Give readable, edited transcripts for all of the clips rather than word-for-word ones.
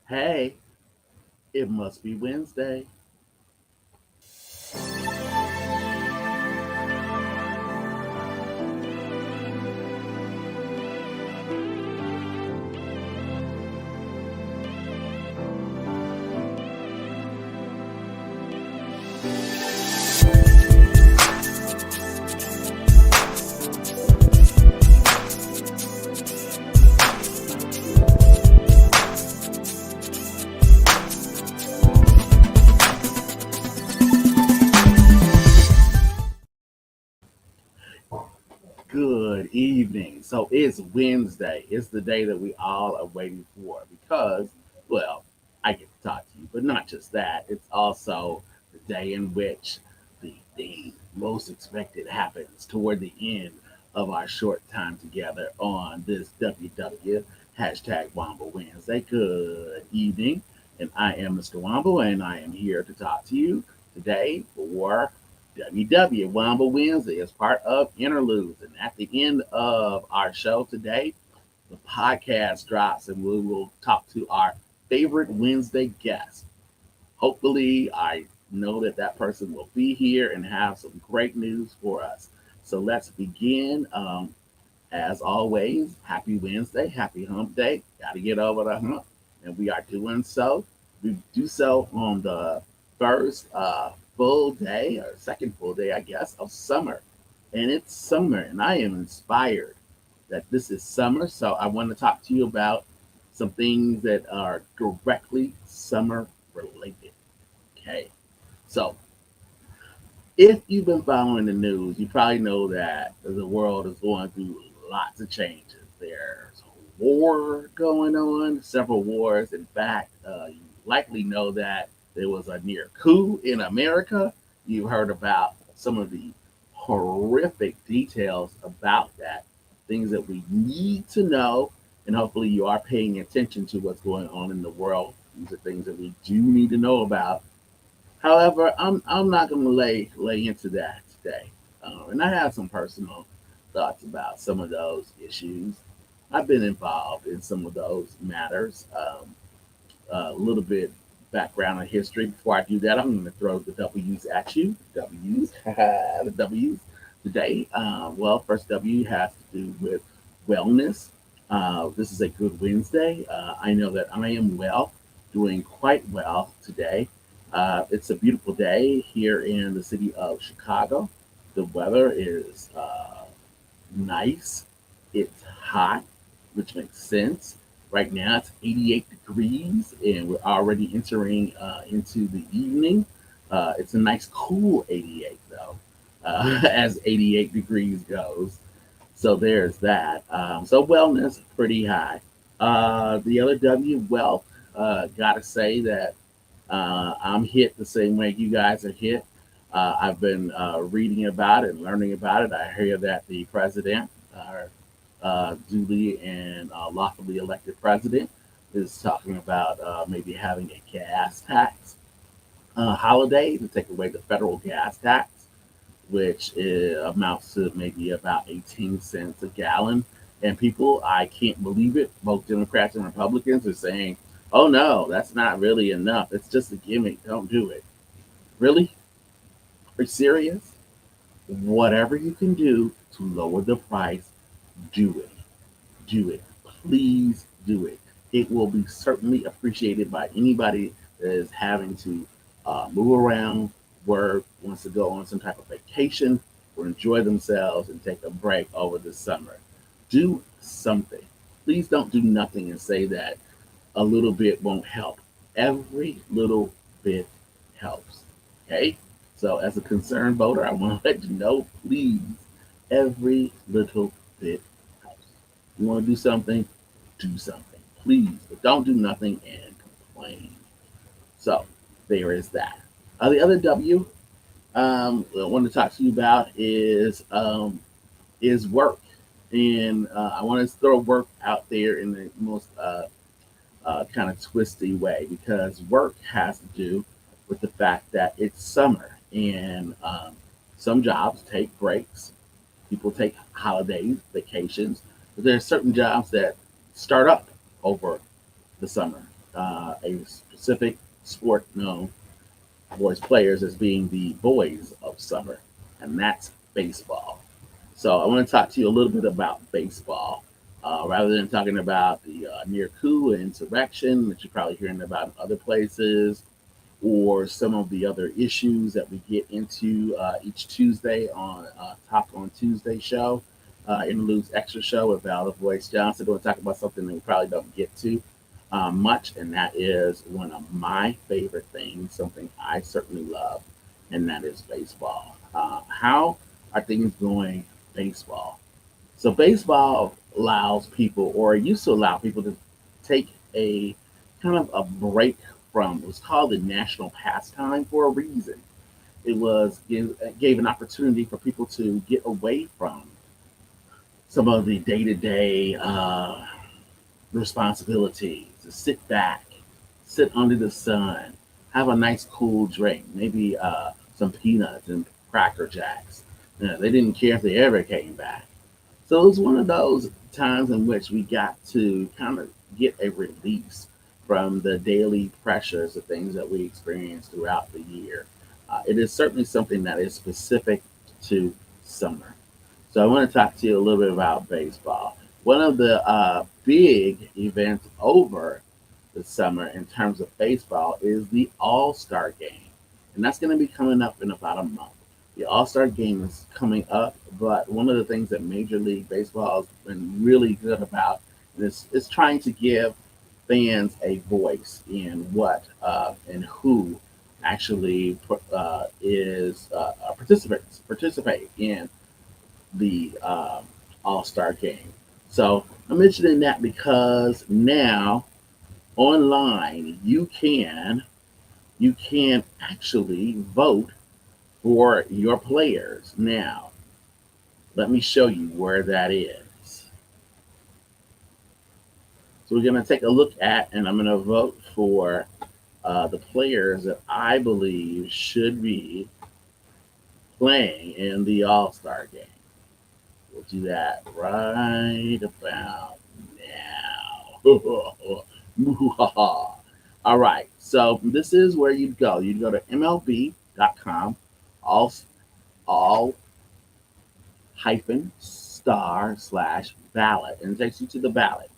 Hey, it must be Wednesday. Good evening. So it's Wednesday. It's the day that we all are waiting for because, well, I get to talk to you, but not just that. It's also the day in which the most expected happens toward the end of our short time together on this WW hashtag Wamble Wednesday. Good evening. And I am Mr. Wamble, and I am here to talk to you today for WW Wamble Wednesday as part of Interludes. And at the end of our show today, the podcast drops and we will talk to our favorite Wednesday guest. Hopefully, I know that that person will be here and have some great news for us. So let's begin. As always, happy Wednesday, happy hump day. Got to get over the hump. And we are doing so. We do so on the first full day or second full day, I guess, of summer. And it's summer, and I am inspired that this is summer. So I want to talk to you about some things that are directly summer related. Okay. So if you've been following the news, you probably know that the world is going through lots of changes. There's a war going on, several wars. In fact, you likely know that there was a near coup in America. You've heard about some of the horrific details about that, things that we need to know, and hopefully you are paying attention to what's going on in the world. These are things that we do need to know about. However, I'm not going to lay into that today, and I have some personal thoughts about some of those issues. I've been involved in some of those matters. A little bit background on history. Before I do that, I'm going to throw the W's at you. W's, the W's today. Well, first W has to do with wellness. This is a good Wednesday. I know that I am well, doing quite well today. It's a beautiful day here in the city of Chicago. The weather is nice. It's hot, which makes sense. Right now it's 88 degrees, and we're already entering into the evening. It's a nice, cool 88, though, as 88 degrees goes. So there's that. So wellness, pretty high. The other W, wealth. Gotta say that I'm hit the same way you guys are hit. I've been reading about it and learning about it. I hear that the president, our duly and lawfully elected president, is talking about maybe having a gas tax holiday to take away the federal gas tax, which amounts to maybe about 18 cents a gallon. And people, I can't believe it, both Democrats and Republicans are saying, oh no, that's not really enough. It's just a gimmick. Don't do it. Really? Are you serious? Whatever you can do to lower the price, do it. Do it. Please do it. It will be certainly appreciated by anybody that is having to move around, work, wants to go on some type of vacation, or enjoy themselves and take a break over the summer. Do something. Please don't do nothing and say that a little bit won't help. Every little bit helps. Okay? So, as a concerned voter, I want to let you know, please, every little bit helps. You want to do something, do something. Please, but don't do nothing and complain. So, there is that. The other W I want to talk to you about is work, and I want to throw work out there in the most kind of twisty way because work has to do with the fact that it's summer and some jobs take breaks. People take holidays, vacations, but there are certain jobs that start up over the summer. a specific sport known boys players as being the boys of summer, and that's baseball. So I want to talk to you a little bit about baseball. Rather than talking about the near coup and insurrection that you're probably hearing about in other places, or some of the other issues that we get into each Tuesday on Talk on Tuesday show, Interludes Extra show with Val Voice Johnson. We're going to talk about something that we probably don't get to much, and that is one of my favorite things, something I certainly love, and that is baseball. How are things going baseball? So baseball allows people, or it used to allow people to take a kind of a break from what's called the national pastime for a reason. It gave an opportunity for people to get away from some of the day to day responsibilities, to sit back, sit under the sun, have a nice cool drink, maybe some peanuts and Cracker Jacks. They didn't care if they ever came back. So it was one of those times in which we got to kind of get a release from the daily pressures of things that we experience throughout the year. It is certainly something that is specific to summer. So I want to talk to you a little bit about baseball. One of the big events over the summer in terms of baseball is the All Star Game, and that's going to be coming up in about a month. The All Star Game is coming up, but one of the things that Major League Baseball has been really good about is trying to give fans a voice in what and who actually is participate in the All Star Game. So I'm mentioning that because now online you can actually vote for your players. Now let me show you where that is. So we're going to take a look at, and I'm going to vote for the players that I believe should be playing in the All Star Game. We'll do that right about now. All right. So this is where you'd go. You'd go to MLB.com, all hyphen star slash ballot, and it takes you to the ballot.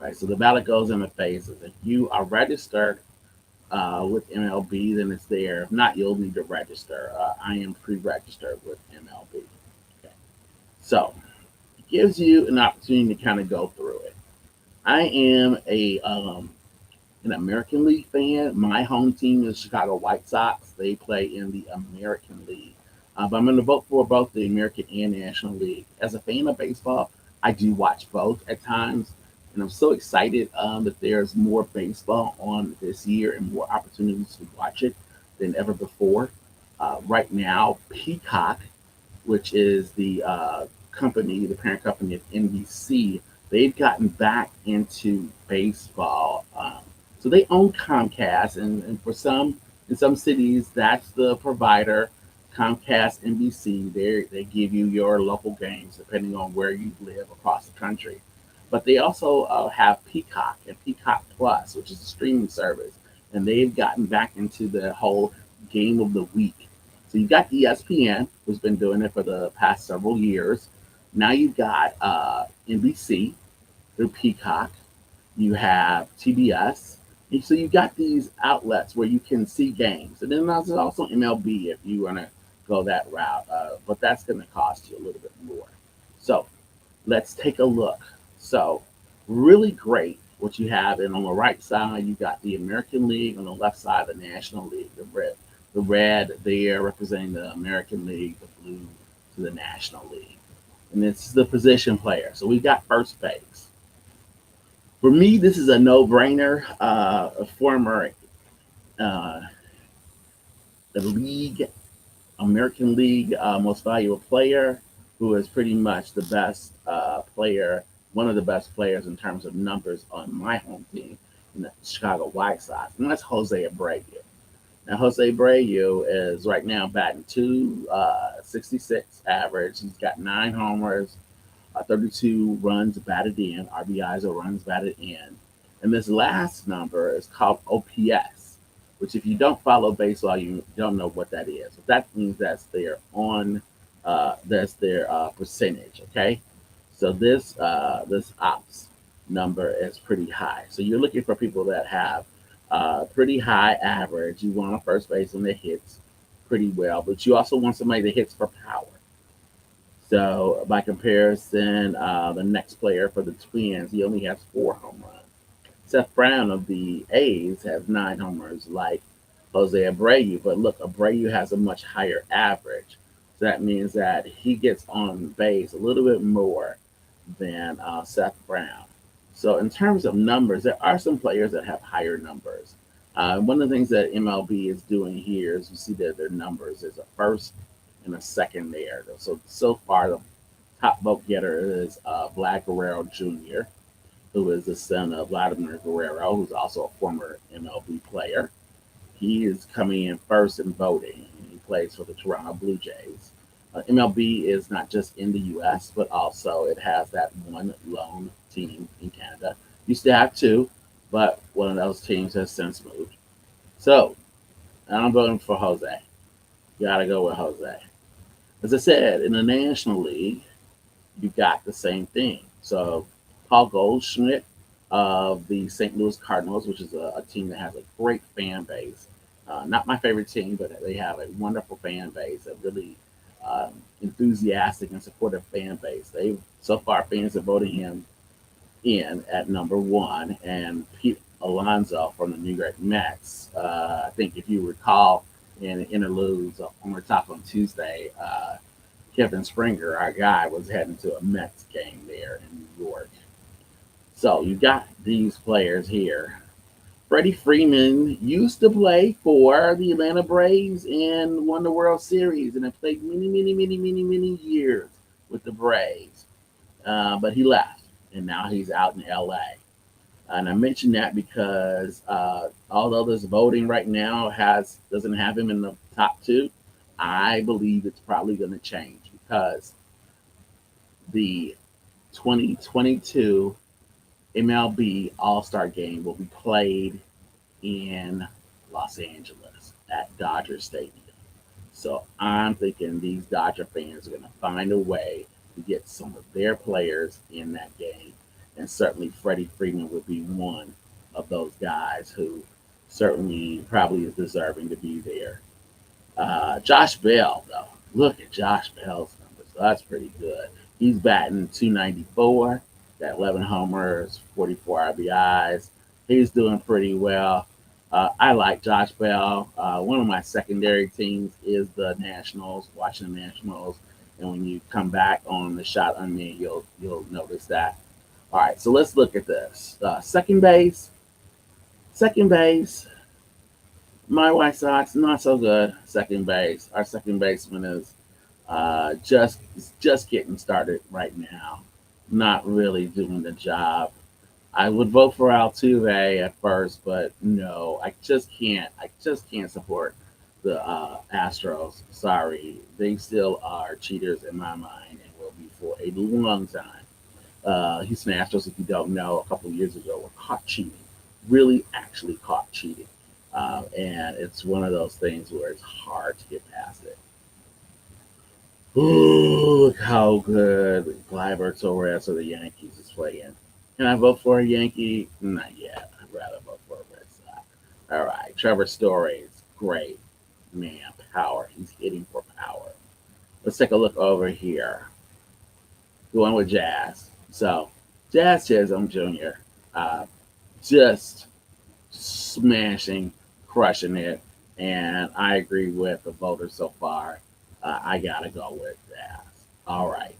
Okay. So the ballot goes in the phases. If you are registered with MLB, then it's there. If not, you'll need to register. I am pre-registered with MLB. Okay. So it gives you an opportunity to kind of go through it. I am an American League fan. My home team is Chicago White Sox. They play in the American League. But I'm going to vote for both the American and National League. As a fan of baseball, I do watch both at times. And I'm so excited that there's more baseball on this year and more opportunities to watch it than ever before. Right now, Peacock, which is the company, the parent company of NBC, they've gotten back into baseball. So they own Comcast, and for some in some cities, that's the provider. Comcast, NBC, they give you your local games depending on where you live across the country. But they also have Peacock and Peacock Plus, which is a streaming service, and they've gotten back into the whole game of the week. So you've got ESPN, who's been doing it for the past several years. Now you've got NBC through Peacock. You have TBS. And so you've got these outlets where you can see games. And then there's also MLB if you want to go that route. But that's going to cost you a little bit more. So let's take a look. So really great what you have. And on the right side, you got the American League. On the left side, the National League. The red there representing the American League, the blue to the National League. And this is the position player. So we've got first base. For me, this is a no-brainer. A former uh, league, American League most valuable player, who is pretty much the best player, one of the best players in terms of numbers on my home team, in the Chicago White Sox, and that's Jose Abreu. Now, Jose Abreu is right now batting 266 average. He's got 9 homers, 32 runs batted in, RBIs or runs batted in. And this last number is called OPS, which if you don't follow baseball, you don't know what that is. But that means that's their percentage. Okay, so this ops number is pretty high. So you're looking for people that have pretty high average. You want a first baseman that hits pretty well, but you also want somebody that hits for power. So by comparison, the next player for the Twins, he only has 4 home runs. Seth Brown of the A's has 9 homers, like Jose Abreu. But look, Abreu has a much higher average. So that means that he gets on base a little bit more than Seth Brown. So in terms of numbers, there are some players that have higher numbers. One of the things that MLB is doing here is you see that their numbers is a first and a second there. So far, the top vote getter is Vlad Guerrero Jr., who is the son of Vladimir Guerrero, who's also a former MLB player. He is coming in first in voting. He plays for the Toronto Blue Jays. MLB is not just in the U.S., but also it has that one lone team in Canada. Used to have two, but one of those teams has since moved. So I'm voting for Jose. Gotta go with Jose. As I said, in the National League, you got the same thing. So Paul Goldschmidt of the St. Louis Cardinals, which is a team that has a great fan base. Not my favorite team, but they have a wonderful fan base, a really enthusiastic and supportive fan base. They so far fans have voted him in at number one, and Pete Alonso from the New York Mets. I think if you recall in Interludes when we're talking on Tuesday, Kevin Springer, our guy, was heading to a Mets game there in New York. So you got these players here. Freddie Freeman used to play for the Atlanta Braves and won the World Series and have played many years with the Braves. But he left and now he's out in LA. And I mention that because although this voting right now doesn't have him in the top two, I believe it's probably going to change because the 2022 MLB All Star Game will be played in Los Angeles at Dodger Stadium. So I'm thinking these Dodger fans are going to find a way to get some of their players in that game. And certainly Freddie Freeman would be one of those guys who certainly probably is deserving to be there. Josh Bell, though, look at Josh Bell's numbers. That's pretty good. He's batting 294, got 11 homers, 44 RBIs. He's doing pretty well. I like Josh Bell. One of my secondary teams is the Nationals, Washington Nationals. And when you come back on the shot on me, you'll notice that. All right, so let's look at this. Second base. Second base. My White Sox not so good. Second base. Our second baseman is just getting started right now. Not really doing the job. I would vote for Altuve at first, but no, I just can't. I just can't support the Astros. Sorry, they still are cheaters in my mind and will be for a long time. Houston Astros, if you don't know, a couple of years ago were caught cheating, really actually caught cheating. And it's one of those things where it's hard to get past it. Ooh, look how good Gleyber Torres of the Yankees is playing. Can I vote for a Yankee? Not yet. I'd rather vote for a Red Sox. All right, Trevor Story is great. Man, power. He's hitting for power. Let's take a look over here. Going with Jazz. So, Jazz Chisholm Jr. Just smashing, crushing it. And I agree with the voters so far. I got to go with Jazz. All right.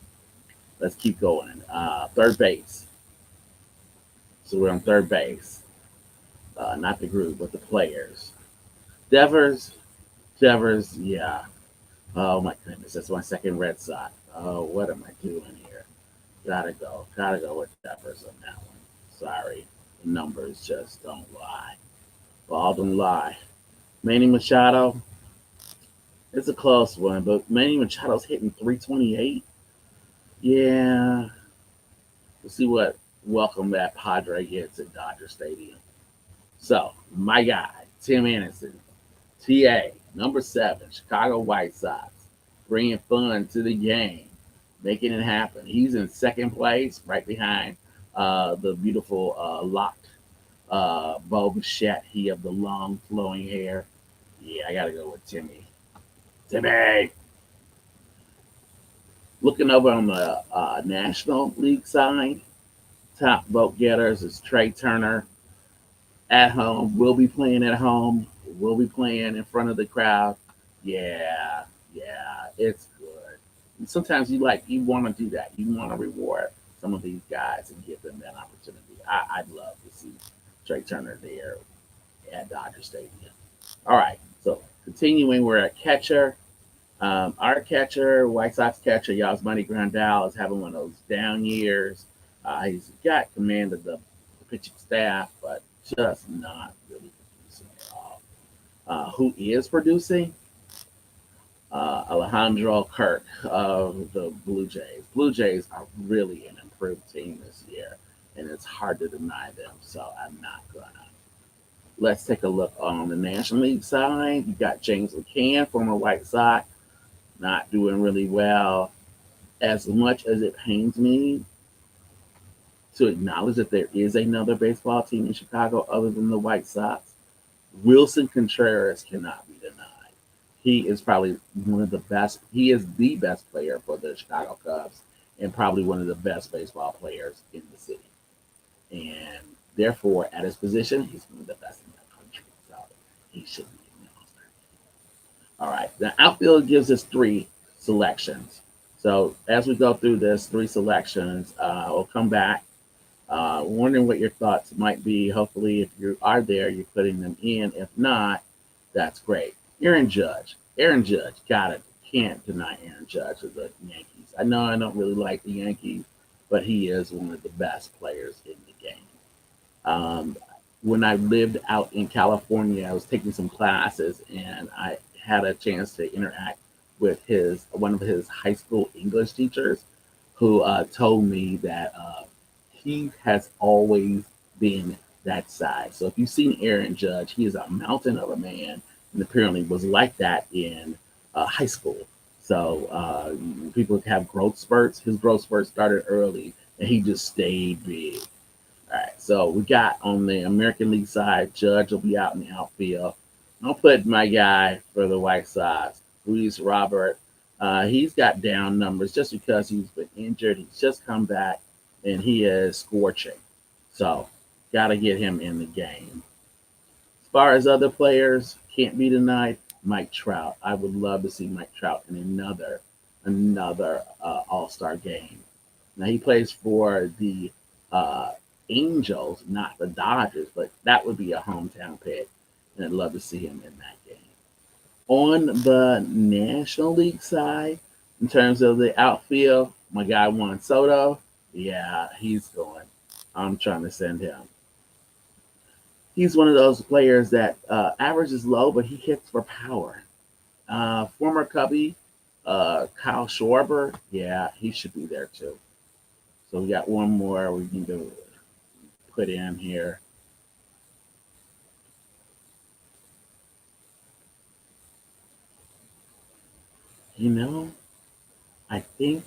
Let's keep going. Third base. So we're on third base. Not the group, but the players. Devers. Devers, yeah. Oh my goodness. That's my second Red Sox. Oh, what am I doing here? Gotta go. Gotta go with Devers on that one. Sorry. The numbers just don't lie. Ball don't lie. Manny Machado, it's a close one, but Manny Machado's hitting 328. Yeah. Let's see what welcome that Padre hits at Dodger Stadium. So, my guy, Tim Anderson, TA, number 7, Chicago White Sox, bringing fun to the game, making it happen. He's in second place, right behind the beautiful locked Bo Bichette. He have the long flowing hair. Yeah, I got to go with Timmy. Timmy! Looking over on the National League side, top vote getters is Trey Turner at home. Will be playing at home. Will be playing in front of the crowd. Yeah, yeah, it's good. And sometimes you want to do that. You want to reward some of these guys and give them that opportunity. I'd love to see Trey Turner there at Dodger Stadium. All right, so continuing, we're at catcher. Our catcher, White Sox catcher, Yasmani Grandal, is having one of those down years. He's got command of the pitching staff, but just not really producing at all. Who is producing? Alejandro Kirk of the Blue Jays. Blue Jays are really an improved team this year, and it's hard to deny them, so I'm not gonna. Let's take a look on the National League side. You got James McCann, former White Sox, not doing really well. As much as it pains me to acknowledge that there is another baseball team in Chicago other than the White Sox, Wilson Contreras cannot be denied. He is probably one of the best. He is the best player for the Chicago Cubs and probably one of the best baseball players in the city. And therefore, at his position, he's one of the best in the country. So he should be in the All-Star. All right. The outfield gives us 3 selections. So as we go through this 3 selections, we'll come back. Wondering what your thoughts might be. Hopefully, if you are there, you're putting them in. If not, that's great. Aaron Judge. Aaron Judge. Got it. Can't deny Aaron Judge of the Yankees. I know I don't really like the Yankees, but he is one of the best players in the game. When I lived out in California, I was taking some classes and I had a chance to interact with one of his high school English teachers who told me that he has always been that size. So if you've seen Aaron Judge, he is a mountain of a man and apparently was like that in high school. So people have growth spurts. His growth spurts started early and he just stayed big. All right, so we got on the American League side, Judge will be out in the outfield. I'll put my guy for the White Sox, Luis Robert. He's got down numbers just because he's been injured. He's just come back, and he is scorching. So, got to get him in the game. As far as other players, can't be denied. Mike Trout. I would love to see Mike Trout in another All-Star game. Now he plays for the Angels, not the Dodgers, but that would be a hometown pick, and I'd love to see him in that game. On the National League side, in terms of the outfield, my guy Juan Soto, yeah, he's going. I'm trying to send him. He's one of those players that average is low, but he hits for power. Former Cubby, Kyle Schwarber, yeah, he should be there too. So we got one more we need to put in here. You know, I think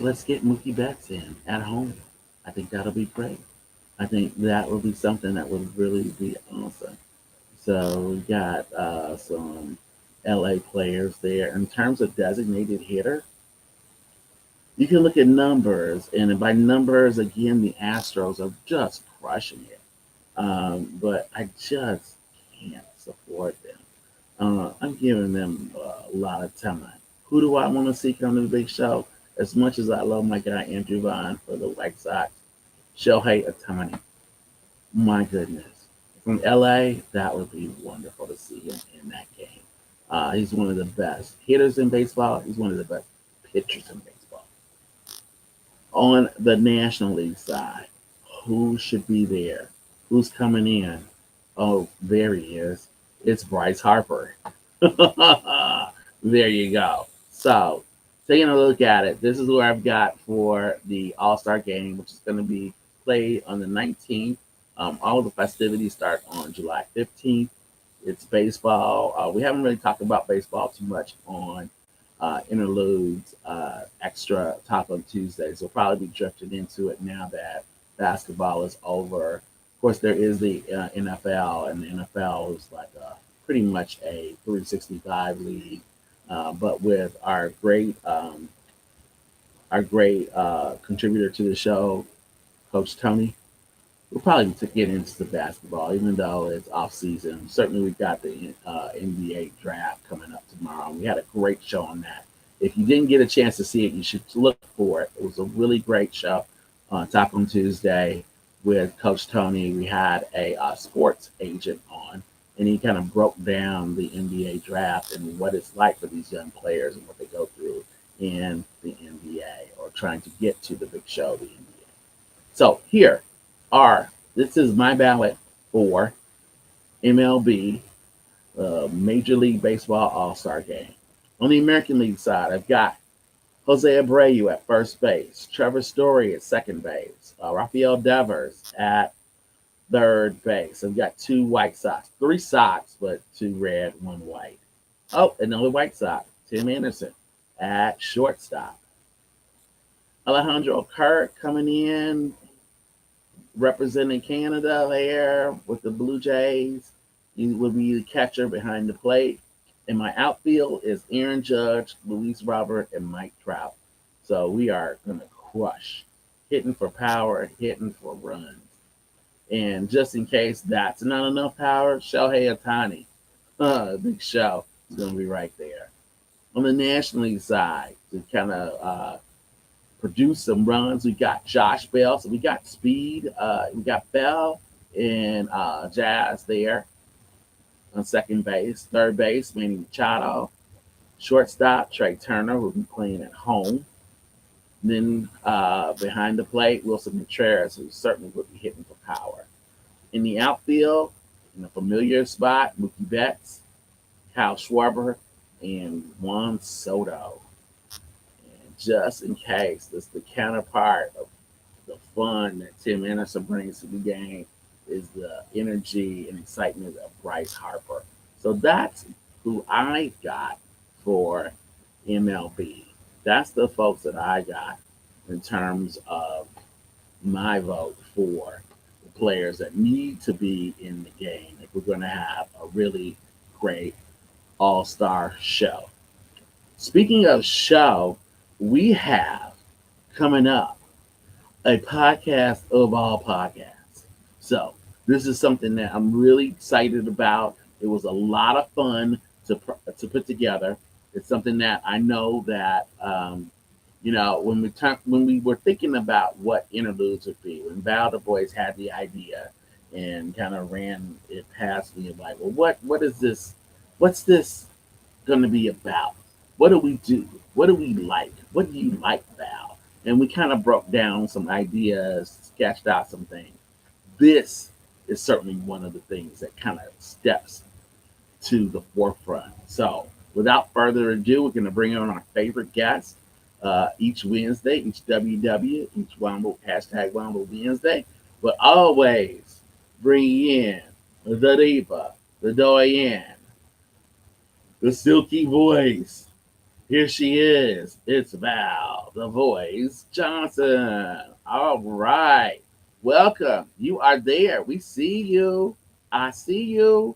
let's get Mookie Betts in at home. I think that'll be great. I think that will be something that would really be awesome. So we got some LA players there. In terms of designated hitter, you can look at numbers, and by numbers, again, the Astros are just crushing it. But I just can't support them. I'm giving them a lot of time. Who do I want to see come to the big show? As much as I love my guy Andrew Vaughn for the White Sox, Shohei Ohtani. My goodness. From LA, that would be wonderful to see him in that game. He's one of the best hitters in baseball. He's one of the best pitchers in baseball. On the National League side, who should be there? Who's coming in? Oh, there he is. It's Bryce Harper. There you go. So taking a look at it, this is where I've got for the All Star game, which is going to be played on the 19th. All the festivities start on July 15th. It's baseball. We haven't really talked about baseball too much on Interludes Extra Top on Tuesdays. We'll probably be drifting into it now that basketball is over. Of course, there is the NFL, and the NFL is like pretty much a 365 league. But with our great contributor to the show, Coach Tony, we'll probably get into the basketball, even though it's off season. Certainly, we've got the NBA draft coming up tomorrow. We had a great show on that. If you didn't get a chance to see it, you should look for it. It was a really great show on Top on Tuesday with Coach Tony. We had a sports agent on, and he kind of broke down the NBA draft and what it's like for these young players and what they go through in the NBA or trying to get to the big show, the NBA. So here are this is my ballot for MLB Major League Baseball All Star Game. On the American League side, I've got Jose Abreu at first base, Trevor Story at second base, Rafael Devers at third base. I've got two White Sox, three Sox, but two red, one white. Oh, another White Sox, Tim Anderson at shortstop. Alejandro Kirk coming in, representing Canada there with the Blue Jays. He will be the catcher behind the plate. And my outfield is Aaron Judge, Luis Robert, and Mike Trout. So we are going to crush, hitting for power, hitting for runs. And just in case that's not enough power, Shohei Ohtani, Big Show, is going to be right there. On the National League side, to kind of produce some runs, we got Josh Bell. So we got speed. We got Bell and Jazz there on second base. Third base, Manny Machado. Shortstop, Trey Turner, will be playing at home. And then behind the plate, Wilson Contreras, who certainly would be hitting for power. In the outfield, in a familiar spot, Mookie Betts, Kyle Schwarber, and Juan Soto. And just in case, this is the counterpart of the fun that Tim Anderson brings to the game is the energy and excitement of Bryce Harper. So that's who I got for MLB. That's the folks that I got in terms of my vote for the players that need to be in the game if we're going to have a really great all-star show. Speaking of show, we have coming up a podcast of all podcasts. So this is something that I'm really excited about. It was a lot of fun to put together. It's something that I know that when we were thinking about what interludes would be, when Val Du Bois had the idea and kind of ran it past me, like, well, what is this? What's this going to be about? What do we do? What do we like? What do you like, Val? And we kind of broke down some ideas, sketched out some things. This is certainly one of the things that kind of steps to the forefront. So, without further ado, we're going to bring on our favorite guest each Wednesday, each WW, each Wamble, hashtag Wamble Wednesday, but always bring in the diva, the doyen, the silky voice. Here she is. It's Val, the voice Johnson. All right. Welcome. You are there. We see you. I see you.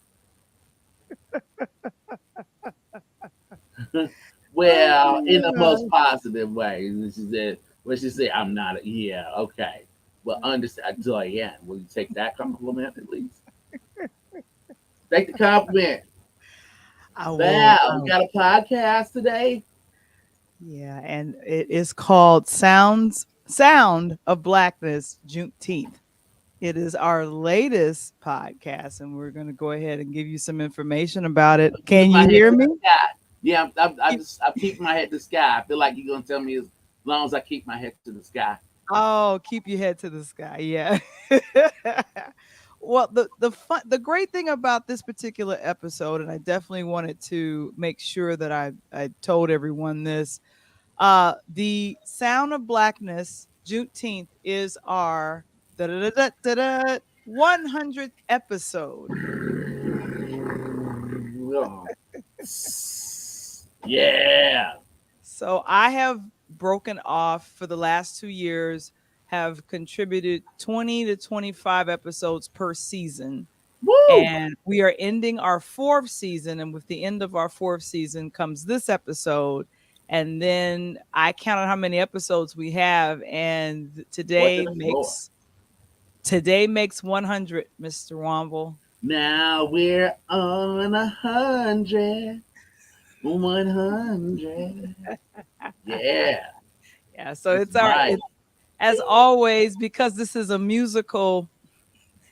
Oh Well, in the my most positive way. She said, what she said, I'm not, yeah, okay. Well, understand, Diane, will you take that compliment at least? Take the compliment. I will. Val, we got a podcast today. Yeah, and it is called Sound of Blackness Juneteenth. It is our latest podcast, and we're going to go ahead and give you some information about it. I'm keeping Can my you head hear to me? the sky. Yeah, Keep- I'm keeping my head to the sky. I feel like you're gonna tell me as long as I keep my head to the sky. Oh, keep your head to the sky. Yeah. Well, the great thing about this particular episode, and I definitely wanted to make sure that I told everyone this. The Sound of Blackness Juneteenth is our 100th episode. Oh. Yeah. So I have broken off for the last 2 years, have contributed 20 to 25 episodes per season. Woo! And we are ending our fourth season. And with the end of our fourth season comes this episode. And then I counted how many episodes we have. And What's in the floor? today makes 100, Mr. Wamble. Now we're on 100. 100. Yeah. Yeah. So That's it's our, right. as always, because this is a musical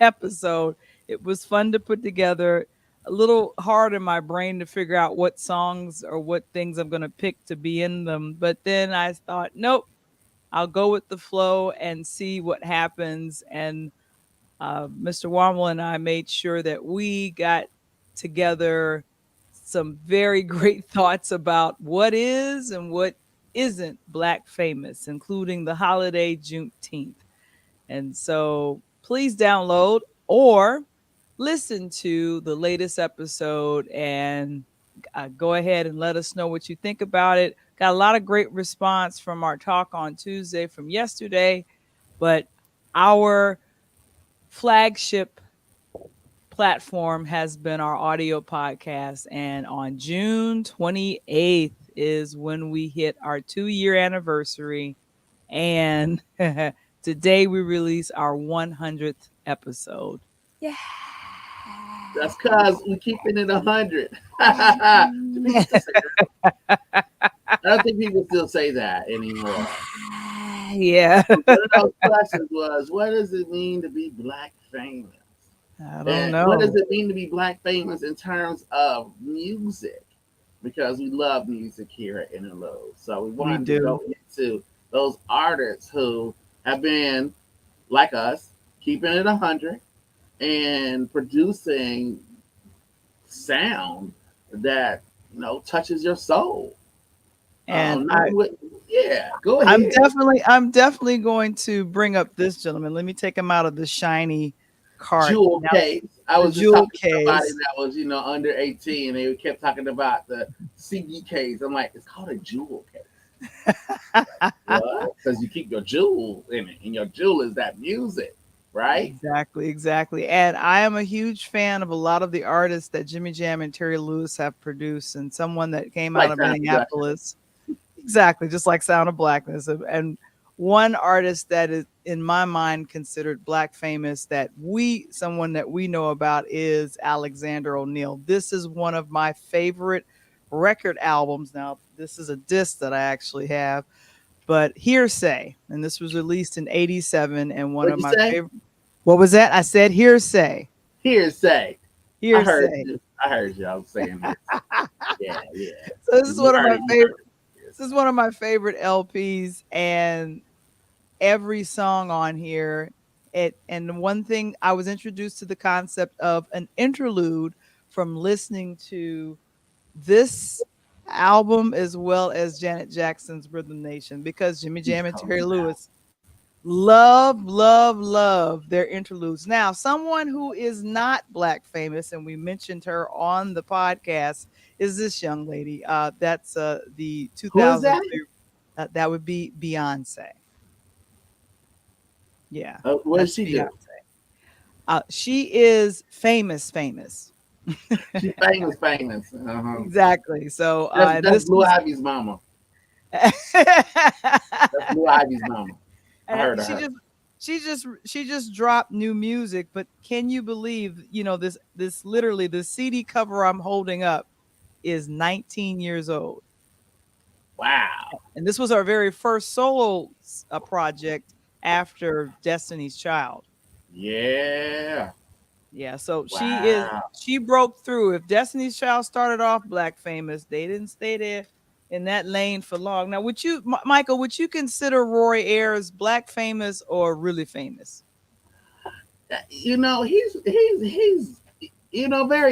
episode, it was fun to put together. A little hard in my brain to figure out what songs or what things I'm going to pick to be in them. But then I thought, nope, I'll go with the flow and see what happens. And Mr. Wamble and I made sure that we got together some very great thoughts about what is and what isn't Black famous, including the holiday Juneteenth. And so please download or listen to the latest episode and go ahead and let us know what you think about it. Got a lot of great response from our talk on Tuesday from yesterday, but our flagship platform has been our audio podcast. And on June 28th is when we hit our 2 year anniversary. And today we release our 100th episode. Yeah. That's because we keeping it 100. Do people still say that? I don't think people still say that anymore. Yeah. One of those questions was, what does it mean to be Black famous? I don't And what does know. it mean to be Black famous in terms of music? Because we love music here at Interludes. So we We wanted to do. go into those artists who have been, like us, keeping it 100 and producing sound that, touches your soul. And Not with, yeah, go ahead. I'm definitely going to bring up this gentleman. Let me take him out of the shiny cart. Jewel Now, case. I the was just jewel talking to somebody case. that was, under 18. They kept talking about the CD case. I'm like, it's called a jewel case. What? Because you keep your jewel in it, and your jewel is that music, right? Exactly, exactly. And I am a huge fan of a lot of the artists that Jimmy Jam and Terry Lewis have produced, and someone that came out Like of sound production. Minneapolis. Exactly, just like Sound of Blackness. And one artist that is, in my mind, considered Black famous that someone that we know about is Alexander O'Neal. This is one of my favorite record albums. Now, this is a disc that I actually have, but Hearsay, and this was released in '87, and one What'd of you my say? favorite. What was that? I said Hearsay. Hearsay. I heard Hearsay. you. I heard you. I was saying hearsay. Yeah, yeah. So this is You one of heard my it. You heard favorite. it. This is one of my favorite LPs, and every song on here. And one thing, I was introduced to the concept of an interlude from listening to this album as well as Janet Jackson's Rhythm Nation, because Jimmy He's Jam and calling Terry them out. Lewis love their interludes. Now, someone who is not Black famous, and we mentioned her on the podcast, is this young lady. That's the Who is that? 2003. That would be Beyonce. Yeah, What does that's she Beyonce. do? She is famous, famous. She's famous, famous. Uh-huh. Exactly. So That's, and that's this Blue was Ivy's mama. and That's Blue Ivy's mama. I heard of she her. just she just dropped new music. But can you believe, this literally, the CD cover I'm holding up is 19 years old, Wow. and this was our very first solo project after Destiny's Child. Yeah. Yeah, so Wow. she broke through. If Destiny's Child started off Black famous, they didn't stay there in that lane for long. Now, Michael, would you consider Roy Ayers Black famous or really famous? He's very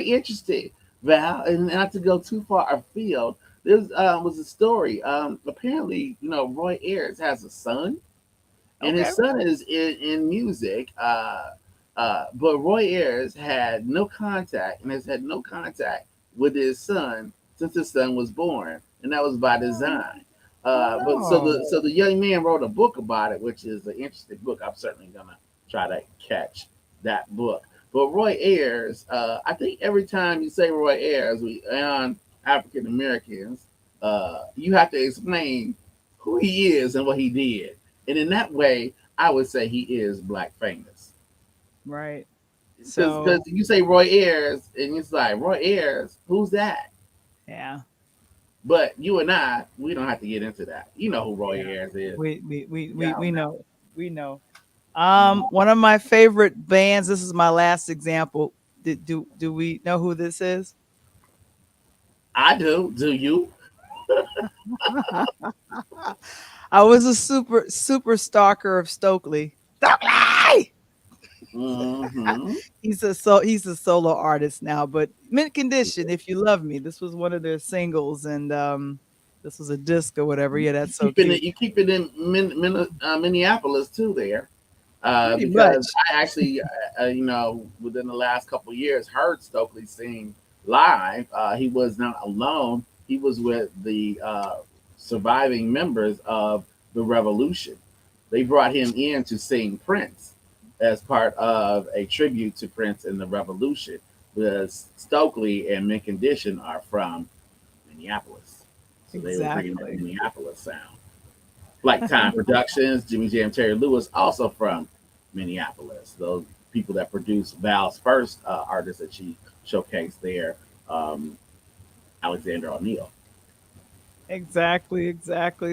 interesting, Val, and not to go too far afield. There was a story. Apparently, Roy Ayers has a son, and Okay. his son is in music. But Roy Ayers had no contact and has had no contact with his son since his son was born, and that was by design. Oh But so no. the young man wrote a book about it, which is an interesting book. I'm certainly gonna try to catch that book. But Roy Ayers, I think every time you say Roy Ayers, we on African Americans, you have to explain who he is and what he did, and in that way, I would say he is black famous. Right. Because So you say Roy Ayers, and it's like Roy Ayers, who's that? yeah. But you and I, we don't have to get into that. You know who Roy Yeah. Ayers is. We Y'all know. know. We know. Mhm. One of my favorite bands, this is my last example. Do we know who this is? I do. Do you? I was a super stalker of Stokely. Stokely! Mm-hmm. He's a solo artist now, but Mint Condition, If You Love Me. This was one of their singles, and this was a disc or whatever. Yeah, You that's so keeping cute. it. You keep it in Minneapolis too. There. Pretty Because much. I actually, within the last couple of years, heard Stokely sing live. He was not alone. He was with the surviving members of the Revolution. They brought him in to sing Prince as part of a tribute to Prince in the Revolution. Because Stokely and Mint Condition are from Minneapolis, so they were bringing that Exactly. Minneapolis sound. Like Time Productions, Jimmy Jam, Terry Lewis, also from Minneapolis. Those people that produced Val's first artist that she showcased there, um, Alexander O'Neill. Exactly.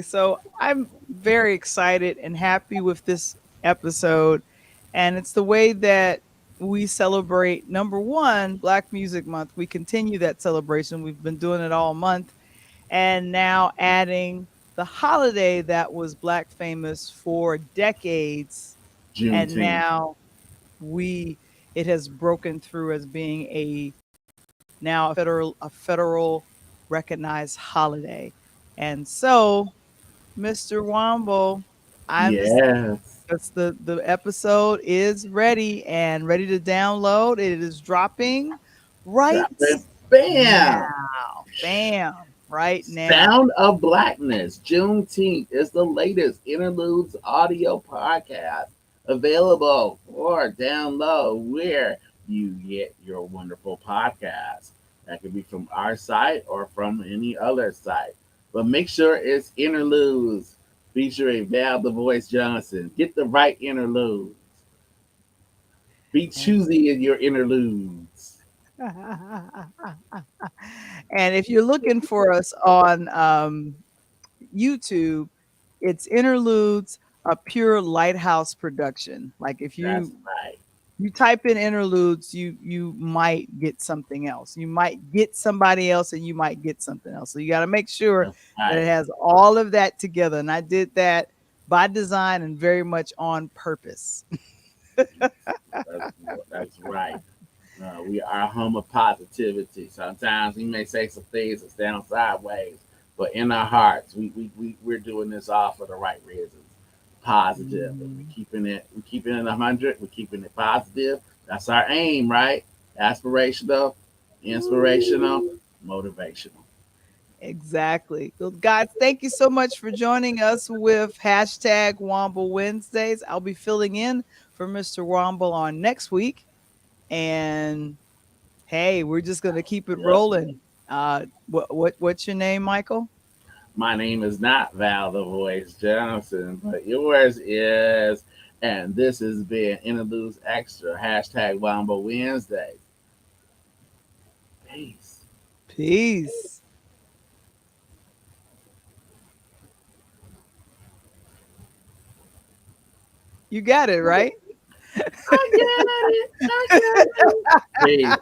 So I'm very excited and happy with this episode. And it's the way that we celebrate number one, Black Music Month. We continue that celebration. We've been doing it all month. And now adding the holiday that was Black famous for decades. And Juneteenth. now we it has broken through as being a now a federal recognized holiday. And so, Mr. Wamble, I'm just Yes. that's the episode is ready and ready to download. It is dropping right Drop it. Bam! now. Bam, right now. Sound of Blackness, Juneteenth is the latest Interludes audio podcast available for download where you get your wonderful podcast. That could be from our site or from any other site. But make sure it's Interludes featuring Val the Voice Johnson. Get the right interludes. Be And choosy in your interludes. and if you're looking for us on YouTube, it's Interludes, a pure lighthouse production. Like if That's you right. you type in interludes, you might get something else. You might get somebody else, and you might get something else. So you got to make sure That's that it right. has all of that together. And I did that by design and very much on purpose. That's, that's right. We are a home of positivity. Sometimes we may say some things that sound sideways, but in our hearts, we're doing this all for the right reasons. Positive. And Mhm. we're keeping it 100. We're keeping it positive. That's our aim, right? Aspirational, inspirational, motivational. Exactly. So, guys, thank you so much for joining us with hashtag Wamble Wednesdays. I'll be filling in for Mr. Wamble on next week. And hey, we're just gonna keep it Yep. rolling. What's your name, Michael? My name is not Val the Voice Johnson, but yours is. And this has been Interludes Extra, hashtag Wamble Wednesdays. Peace. Peace. You got it right. I get it. I get it. Peace.